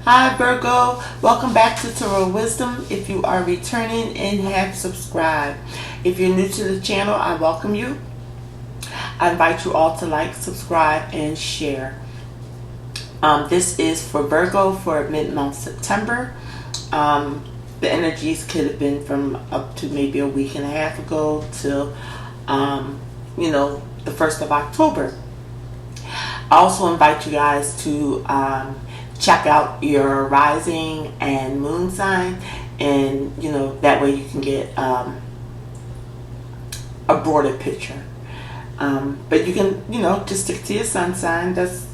Hi Virgo, welcome back to Tarot Wisdom. If you are returning and have subscribed, if you're new to the channel, I welcome you. I invite you all to like, subscribe, and share. This is for Virgo for mid-month September. The energies could have been from up to maybe a week and a half ago till, the 1st of October. I also invite you guys to check out your rising and moon sign, and that way you can get a broader picture. But you can just stick to your sun sign. That's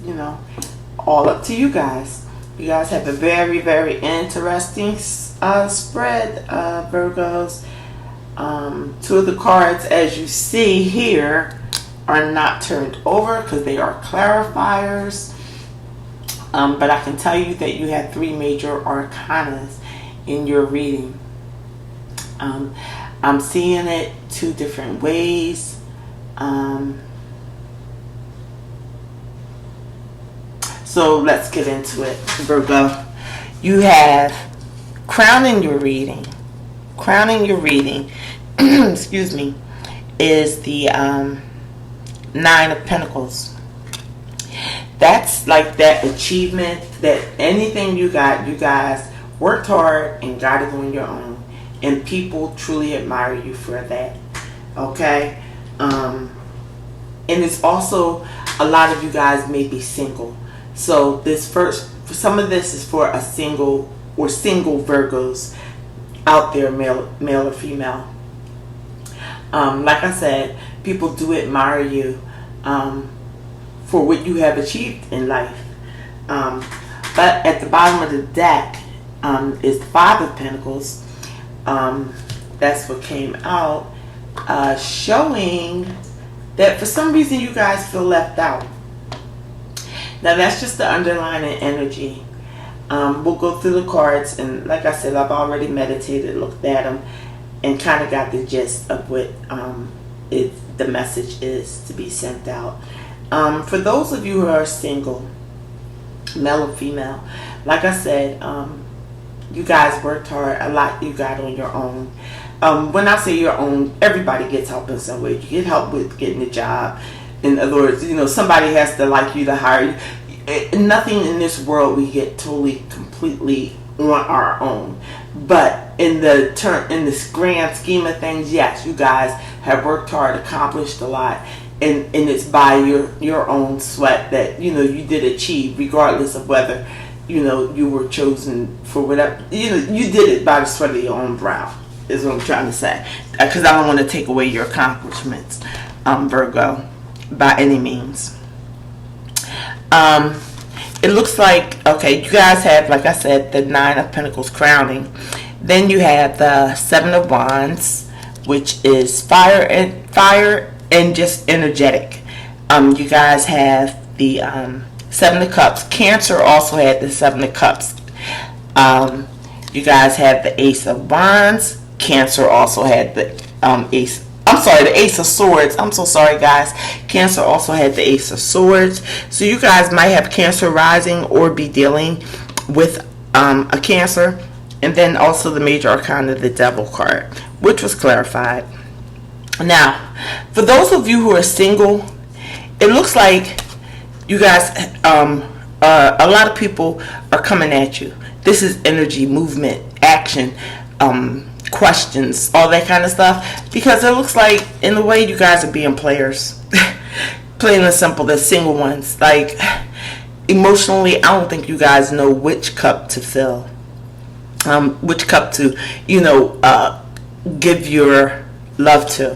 all up to you guys. You guys have a very, very interesting spread, Virgos. Two of the cards, as you see here, are not turned over because they are clarifiers. But I can tell you that you have three major arcanas in your reading. I'm seeing it two different ways. So let's get into it, Virgo. You have crowning your reading. Crowning your reading, excuse me, is the 9 of Pentacles. That's like that achievement, that anything you guys worked hard and got it on your own, and people truly admire you for that. Okay, and it's also a lot of you guys may be single, so some of this is for a single or single Virgos out there, male or female. Like I said, people do admire you for what you have achieved in life. But at the bottom of the deck is the 5 of Pentacles. That's what came out, showing that for some reason you guys feel left out. Now that's just the underlying energy. We'll go through the cards, and like I said, I've already meditated, looked at them, and kind of got the gist of what the message is to be sent out. For those of you who are single, male or female, like I said, you guys worked hard. A lot you got on your own. When I say your own, everybody gets help in some way. You get help with getting a job. In other words, somebody has to like you to hire you. Nothing in this world we get totally, completely on our own. But in this grand scheme of things, yes, you guys have worked hard, accomplished a lot. And it's by your own sweat that you did achieve, regardless of whether you were chosen for whatever. You did it by the sweat of your own brow, is what I'm trying to say. Because I don't want to take away your accomplishments, Virgo, by any means. It looks like, okay, you guys have, like I said, the 9 of Pentacles crowning. Then you have the 7 of Wands, which is fire and just energetic. You guys have the 7 of Cups. Cancer also had the 7 of Cups. You guys have the Ace of Wands. Cancer also had the the Ace of Swords. I'm so sorry, guys. Cancer also had the Ace of Swords. So you guys might have Cancer rising or be dealing with a Cancer. And then also the major arcana, the Devil card, which was clarified. Now, for those of you who are single, it looks like you guys, a lot of people are coming at you. This is energy, movement, action, questions, all that kind of stuff. Because it looks like, in a way, you guys are being players. Plain and simple, the single ones. Like, emotionally, I don't think you guys know which cup to fill. Which cup to, give your love to.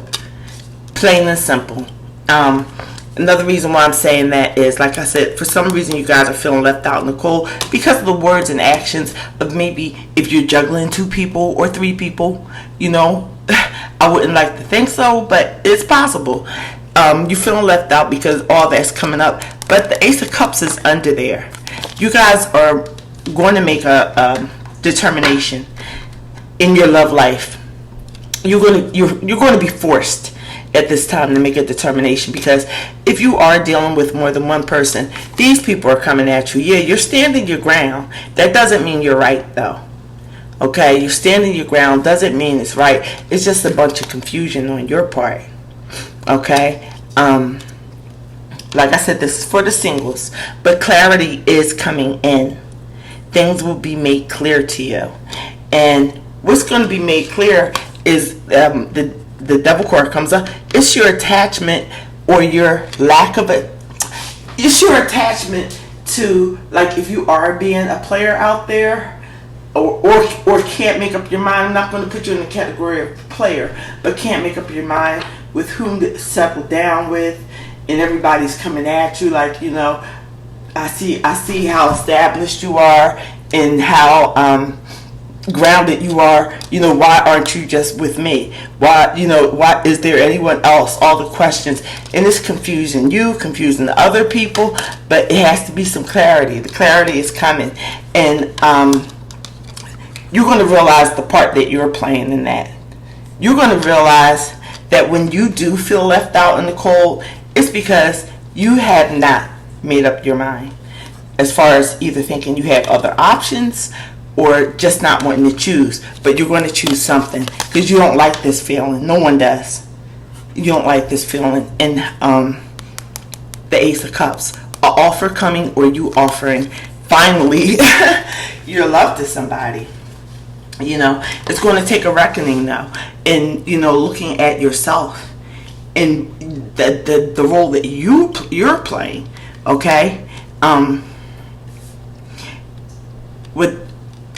Plain and simple. Another reason why I'm saying that is, like I said, for some reason you guys are feeling left out in the cold because of the words and actions of maybe if you're juggling 2 people or 3 people, I wouldn't like to think so, but it's possible. You're feeling left out because all that's coming up. But the Ace of Cups is under there. You guys are going to make a determination in your love life. You're going to be forced at this time to make a determination, because if you are dealing with more than one person, these people are coming at you. Yeah, you're standing your ground. That doesn't mean you're right, though. Okay, you're standing your ground doesn't mean it's right. It's just a bunch of confusion on your part. Okay, like I said, this is for the singles, but clarity is coming in. Things will be made clear to you, and what's going to be made clear is the devil card comes up. It's your attachment or your lack of it. It's your attachment to, like, if you are being a player out there, or can't make up your mind. I'm not going to put you in the category of player, but can't make up your mind with whom to settle down with, and everybody's coming at you like, you know, I see how established you are and how grounded you are. You know, why aren't you just with me? Why, you know, why is there anyone else? All the questions, and it's confusing you, confusing the other people, but it has to be some clarity. The clarity is coming, and you're going to realize the part that you're playing in that. You're going to realize that when you do feel left out in the cold, it's because you have not made up your mind, as far as either thinking you have other options or just not wanting to choose. But you're going to choose something because you don't like this feeling. No one does. You don't like this feeling. And the Ace of Cups, an offer coming, or you offering finally your love to somebody. You know, it's going to take a reckoning now, and, you know, looking at yourself and the role that you're playing. Okay, with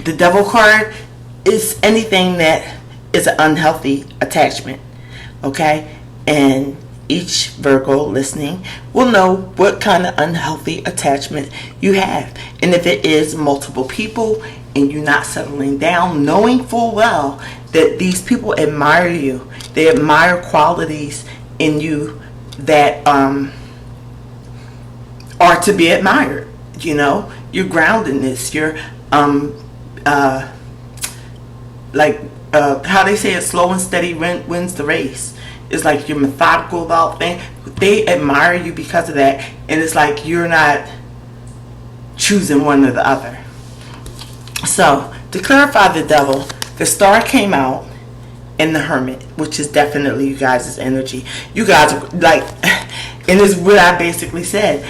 the devil card, is anything that is an unhealthy attachment. Okay, and each Virgo listening will know what kind of unhealthy attachment you have, and if it is multiple people and you're not settling down, knowing full well that these people admire you, they admire qualities in you that are to be admired. You know, your groundedness, your how they say it, slow and steady wins the race. It's like you're methodical about things. They admire you because of that, and it's like you're not choosing one or the other. So, to clarify the devil, the star came out in the Hermit, which is definitely you guys' energy. You guys are like, and it's what I basically said.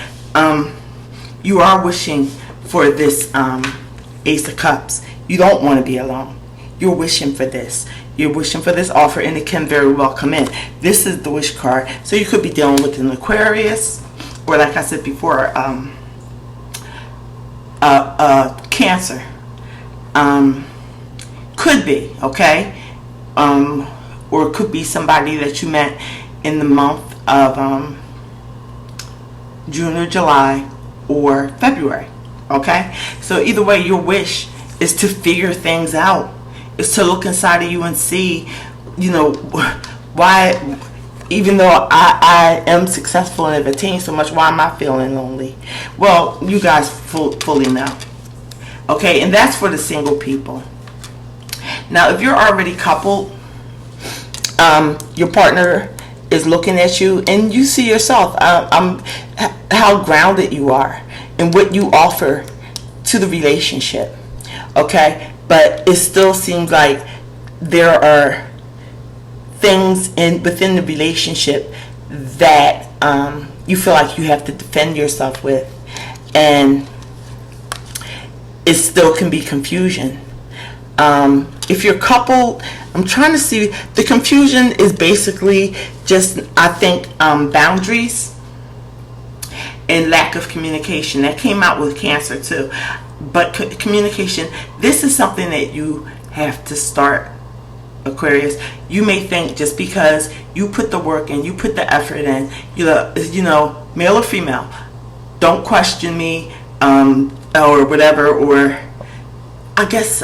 You are wishing for this Ace of Cups. You don't want to be alone. You're wishing for this. You're wishing for this offer, and it can very well come in. This is the wish card. So you could be dealing with an Aquarius, or like I said before, Cancer. Could be, okay? Or it could be somebody that you met in the month of June or July or February, okay? So either way, your wish is to figure things out. It's to look inside of you and see, you know, why, even though I am successful and have attained so much, why am I feeling lonely? Well, you guys fully know. Okay, and that's for the single people. Now, if you're already coupled, your partner is looking at you, and you see yourself, how grounded you are and what you offer to the relationship. Okay, but it still seems like there are things within the relationship that you feel like you have to defend yourself with, and it still can be confusion. If you're coupled, I'm trying to see, the confusion is basically just, I think, boundaries and lack of communication. That came out with Cancer too. But communication, this is something that you have to start, Aquarius. You may think just because you put the work in, you put the effort in, you know, male or female, don't question me, or whatever, or I guess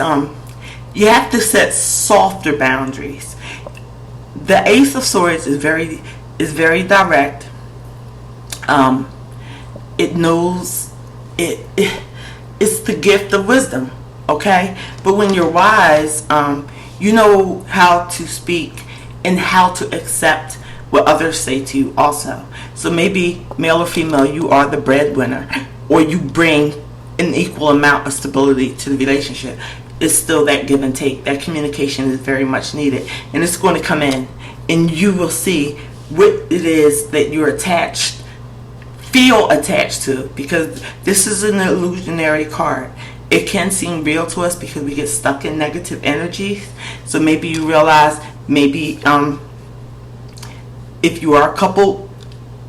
you have to set softer boundaries. The Ace of Swords is very direct. It knows it's the gift of wisdom, okay? But when you're wise, you know how to speak and how to accept what others say to you also. So maybe male or female, you are the breadwinner, or you bring an equal amount of stability to the relationship. It's still that give and take. That communication is very much needed, and it's going to come in, and you will see what it is that you're attached, feel attached to, because this is an illusionary card. It can seem real to us because we get stuck in negative energies. So maybe you realize, maybe if you are a couple,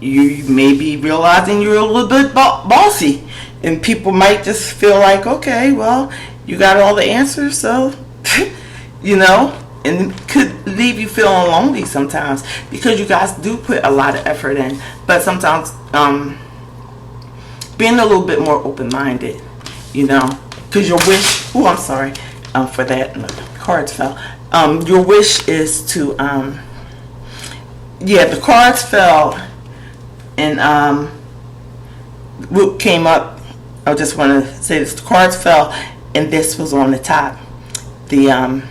you may be realizing you're a little bit bossy, and people might just feel like, okay, well, you got all the answers, so you know, and it could leave you feeling lonely sometimes, because you guys do put a lot of effort in. But sometimes being a little bit more open-minded, you know, because your wish, oh, I'm sorry for that, the cards fell. Your wish is to yeah, the cards fell, and what came up, I just want to say this, the cards fell, and this was on the top, the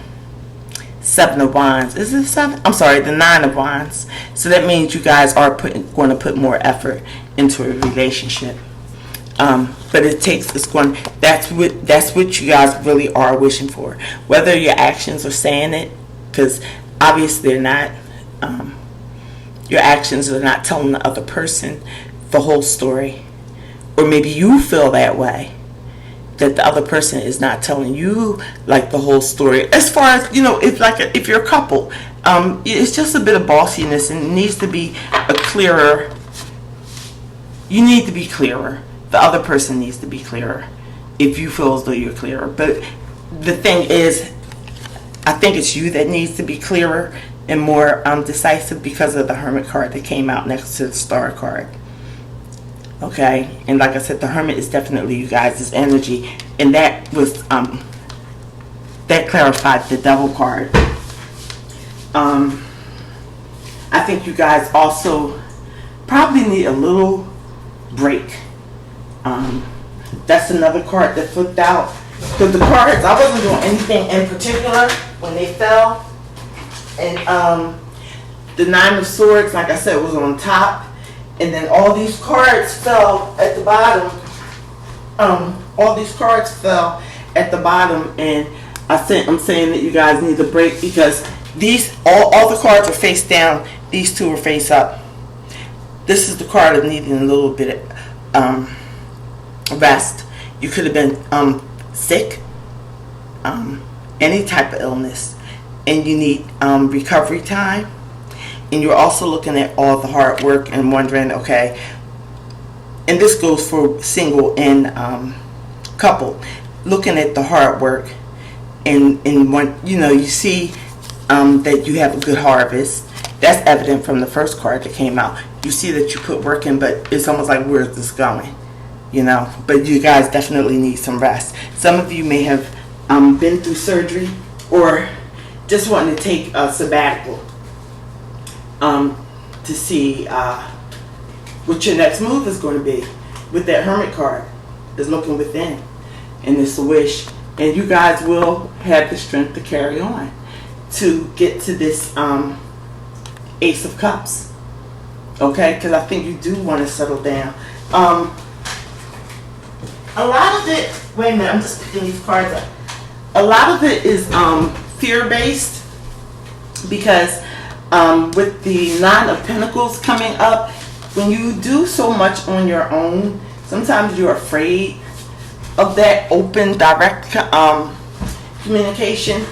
Seven of Wands. Is it seven? I'm sorry, the Nine of Wands. So that means you guys are going to put more effort into a relationship. But it takes, it's going, that's what you guys really are wishing for. Whether your actions are saying it, because obviously they're not, your actions are not telling the other person the whole story. Or maybe you feel that way, that the other person is not telling you like the whole story. As far as, you know, if you're a couple, it's just a bit of bossiness, and it needs to be a clearer. You need to be clearer. The other person needs to be clearer if you feel as though you're clearer. But the thing is, I think it's you that needs to be clearer and more decisive, because of the Hermit card that came out next to the Star card. Okay, and like I said, the Hermit is definitely you guys' energy, and that was that clarified the Devil card. I think you guys also probably need a little break. That's another card that flipped out, because the cards, I wasn't doing anything in particular when they fell, and the Nine of Swords, like I said, was on top. And then all these cards fell at the bottom. All these cards fell at the bottom, and I'm saying that you guys need a break, because these all the cards are face down. These two are face up. This is the card of needing a little bit of rest. You could have been sick, any type of illness, and you need recovery time. And you're also looking at all the hard work and wondering, okay, and this goes for single and couple, looking at the hard work, and when, you know, you see that you have a good harvest. That's evident from the first card that came out. You see that you put work in, but it's almost like, where's this going? You know, but you guys definitely need some rest. Some of you may have been through surgery, or just wanting to take a sabbatical. To see what your next move is going to be. With that Hermit card, is looking within, and it's a wish, and you guys will have the strength to carry on to get to this Ace of Cups. Okay, because I think you do want to settle down. A lot of it, wait a minute, I'm just picking these cards up. A lot of it is fear-based, because with the Nine of Pentacles coming up, when you do so much on your own, sometimes you're afraid of that open, direct communication.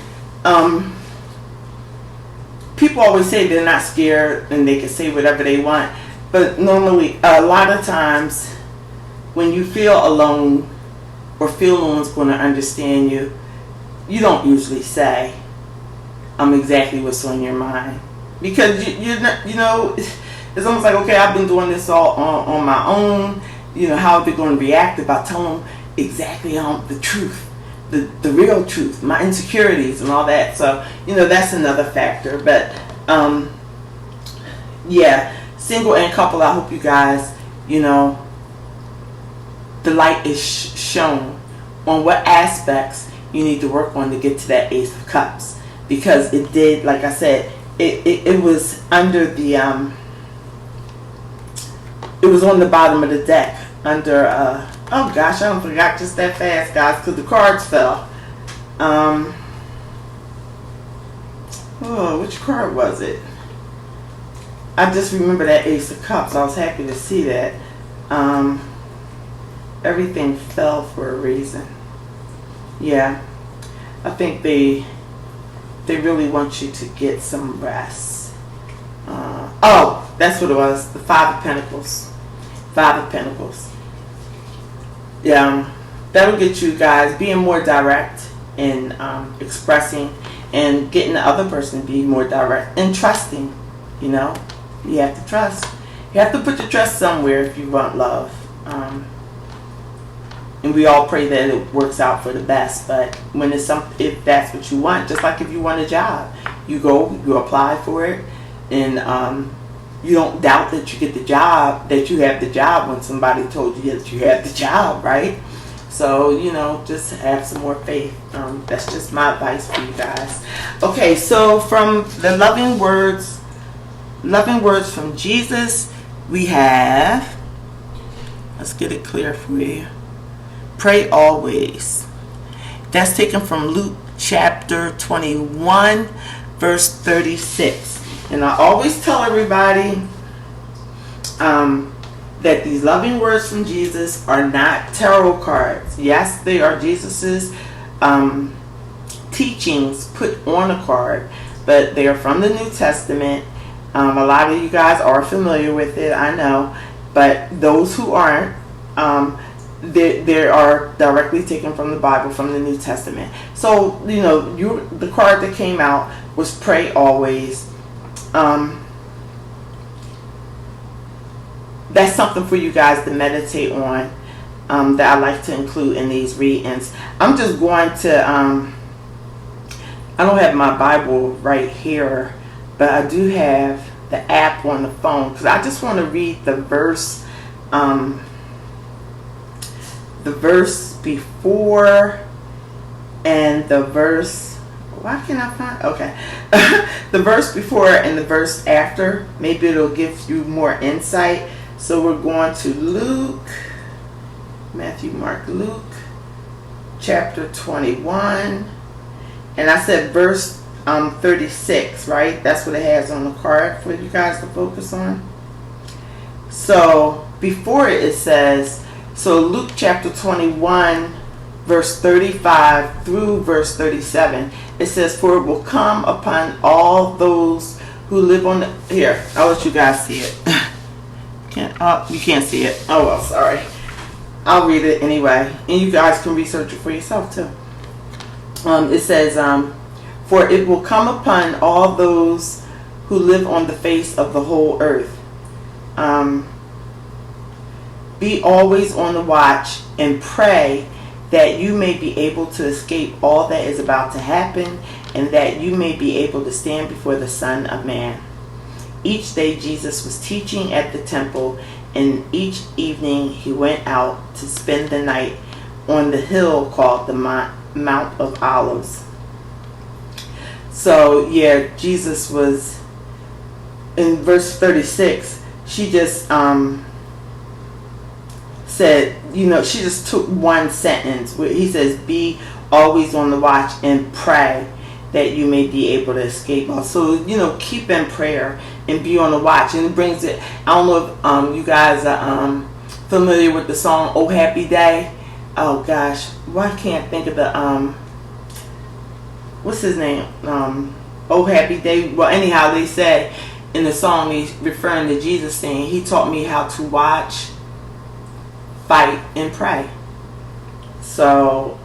People always say they're not scared and they can say whatever they want, but normally, a lot of times, when you feel alone or feel no one's going to understand you, you don't usually say exactly what's on your mind. Because you know, it's almost like, okay, I've been doing this all on my own. You know, how are they going to react if I tell them exactly the truth, the real truth, my insecurities and all that? So, you know, that's another factor. But yeah, single and couple, I hope you guys, you know, the light is shown on what aspects you need to work on to get to that Ace of Cups. Because it did, like I said, it was under the it was on the bottom of the deck under oh gosh, I forgot just that fast, guys, because the cards fell. Oh, which card was it? I just remember that Ace of Cups. I was happy to see that. Everything fell for a reason. Yeah, I think they really want you to get some rest. Oh, that's what it was. The Five of Pentacles. Five of Pentacles. Yeah, that'll get you guys being more direct in expressing and getting the other person to be more direct and trusting. You know, you have to trust. You have to put your trust somewhere if you want love. And we all pray that it works out for the best. But when it's if that's what you want, just like if you want a job, you go, you apply for it, and you don't doubt that you get the job, that you have the job when somebody told you that you have the job, right? So, you know, just have some more faith. That's just my advice for you guys. Okay, so from the loving words from Jesus, we have, let's get it clear for you. Pray always. That's taken from Luke chapter 21, verse 36. And I always tell everybody that these loving words from Jesus are not tarot cards. Yes, they are Jesus's teachings put on a card, but they are from the New Testament. A lot of you guys are familiar with it, I know, but those who aren't, they are directly taken from the Bible, from the New Testament. So, you know, the card that came out was pray always. That's something for you guys to meditate on, that I like to include in these readings. I'm just going to, I don't have my Bible right here, but I do have the app on the phone, because I just want to read the verse before and the verse, why can't I find, okay, the verse before and the verse after. Maybe it'll give you more insight. So we're going to Luke, Matthew, Mark, Luke, chapter 21, and I said verse 36, right? That's what it has on the card for you guys to focus on. So before it says, so Luke chapter 21, verse 35 through verse 37, it says, for it will come upon all those who live on the, here, I'll let you guys see it. You can't see it. Oh well, sorry. I'll read it anyway, and you guys can research it for yourself too. It says, for it will come upon all those who live on the face of the whole earth. Be always on the watch and pray that you may be able to escape all that is about to happen, and that you may be able to stand before the Son of Man. Each day Jesus was teaching at the temple, and each evening he went out to spend the night on the hill called the Mount of Olives. So yeah, Jesus was, in verse 36, she just said, you know, she just took one sentence where he says, be always on the watch and pray that you may be able to escape all. So, you know, keep in prayer and be on the watch. And it brings it, I don't know if you guys are familiar with the song Oh Happy Day. Oh gosh, why can't I think of the what's his name, Oh Happy Day. Well, anyhow, they said in the song, he's referring to Jesus, saying he taught me how to watch, fight, and pray. So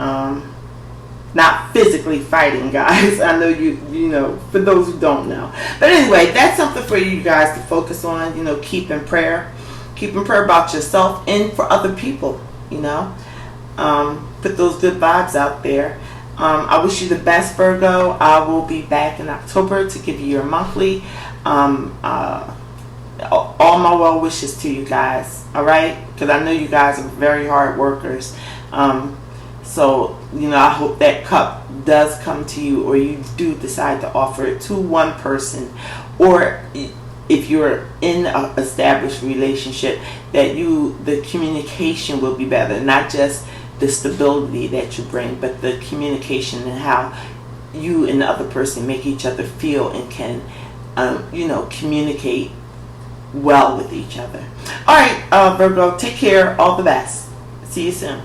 not physically fighting, guys. I know you know, for those who don't know. But anyway, that's something for you guys to focus on. You know, keep in prayer about yourself and for other people. You know, put those good vibes out there. I wish you the best, Virgo. I will be back in October to give you your monthly. All my well wishes to you guys. All right, because I know you guys are very hard workers. So, I hope that cup does come to you, or you do decide to offer it to one person, or if you're in an established relationship, that the communication will be better, not just the stability that you bring, but the communication and how you and the other person make each other feel and can, communicate well with each other. All right, Virgo, take care. All the best. See you soon.